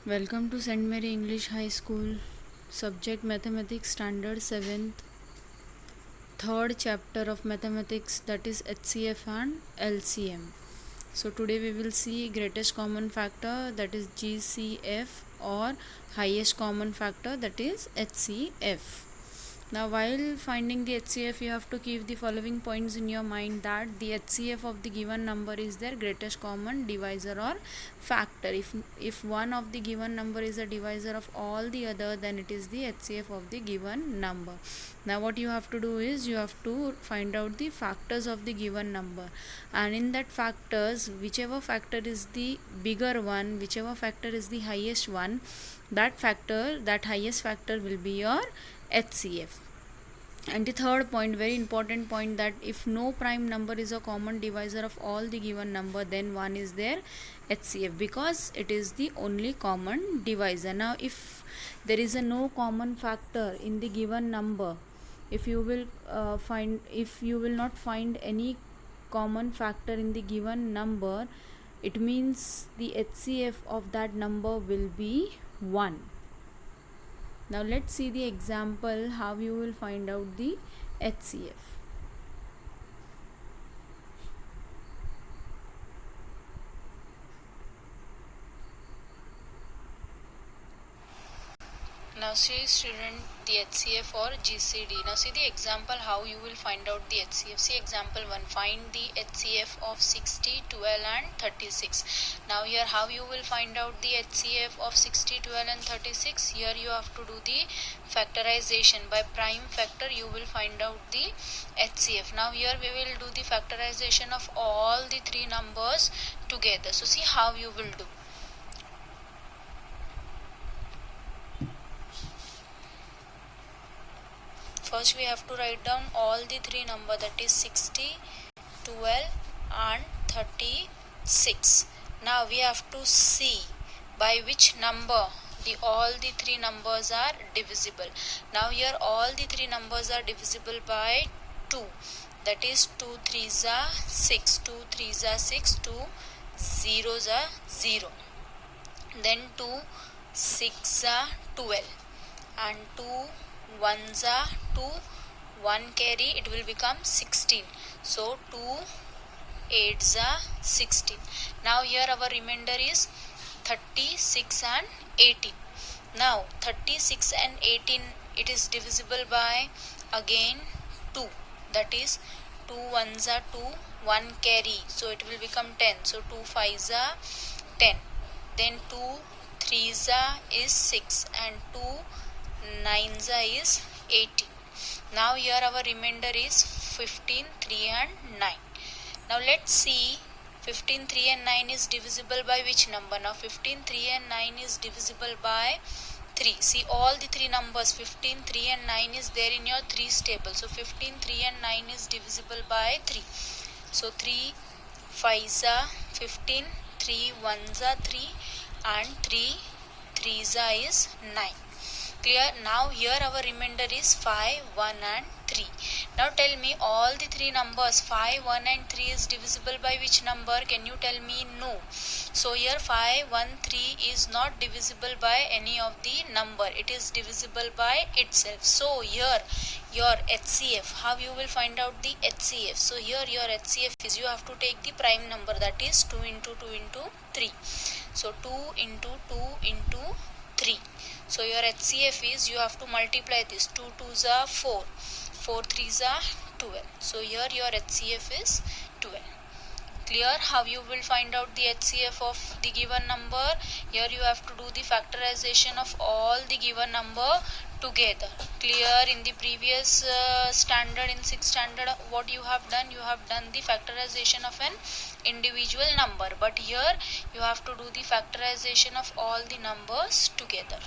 Welcome to St. Mary English High School. Subject Mathematics Standard 7th. Third chapter of Mathematics, that is HCF and LCM. So today we will see greatest common factor, that is GCF, or highest common factor, that is HCF. Now while finding the HCF, you have to keep the following points in your mind, that the HCF of the given number is their greatest common divisor or factor. If one of the given number is a divisor of all the other, then it is the HCF of the given number. Now what you have to do is you have to find out the factors of the given number, and in that factors, whichever factor is the bigger one, whichever factor is the highest one, that highest factor will be your HCF. And the third point, very important point, that if no prime number is a common divisor of all the given number, then one is their HCF, because it is the only common divisor. Now if there is a no common factor in the given number, if you will not find any common factor in the given number, it means the HCF of that number will be 1. Now let's see the example how you will find out the HCF. Now see student, the HCF or GCD. Now see the example how you will find out the HCF. See example 1, find the HCF of 60, 12 and 36. Now here how you will find out the HCF of 60, 12 and 36. Here you have to do the factorization. By prime factor you will find out the HCF. Now here we will do the factorization of all the three numbers together. So see how you will do. First we have to write down all the three numbers, that is 60, 12 and 36. Now we have to see by which number all the three numbers are divisible. Now here all the three numbers are divisible by 2. That is 2 3s are 6, 2 3s are 6, 2 zeros are 0. Then 2 6 are 12 and 2 1s are 2, 1 carry, it will become 16. So 2 8s are 16. Now here our remainder is 36 and 18. Now 36 and 18, it is divisible by again 2. That is 2 1s are 2, 1 carry, so it will become 10. So 2 5s are 10. Then 2 3s are is 6 and 2 9s is 18. Now here our remainder is 15, 3 and 9. Now let's see 15, 3 and 9 is divisible by which number? Now 15, 3 and 9 is divisible by 3. See all the three numbers 15, 3 and 9 is there in your 3's table. So 15, 3 and 9 is divisible by 3. So 3 5s are 15, 3 1s are 3 and 3 3s is 9. Clear? Now here our remainder is 5, 1 and 3. Now tell me all the three numbers 5, 1 and 3 is divisible by which number? Can you tell me? No. So here 5, 1, 3 is not divisible by any of the number. It is divisible by itself. So here your HCF, how you will find out the HCF? So here your HCF is, you have to take the prime number, that is 2 into 2 into 3. So 2 into 2 into 3. So your HCF is, you have to multiply this. 2 2s are 4, 4 3s are 12. So here your HCF is 12. Clear how you will find out the HCF of the given number? Here you have to do the factorization of all the given number together. Clear? In the previous standard, in 6th standard, what you have done? You have done the factorization of an individual number, but here you have to do the factorization of all the numbers together.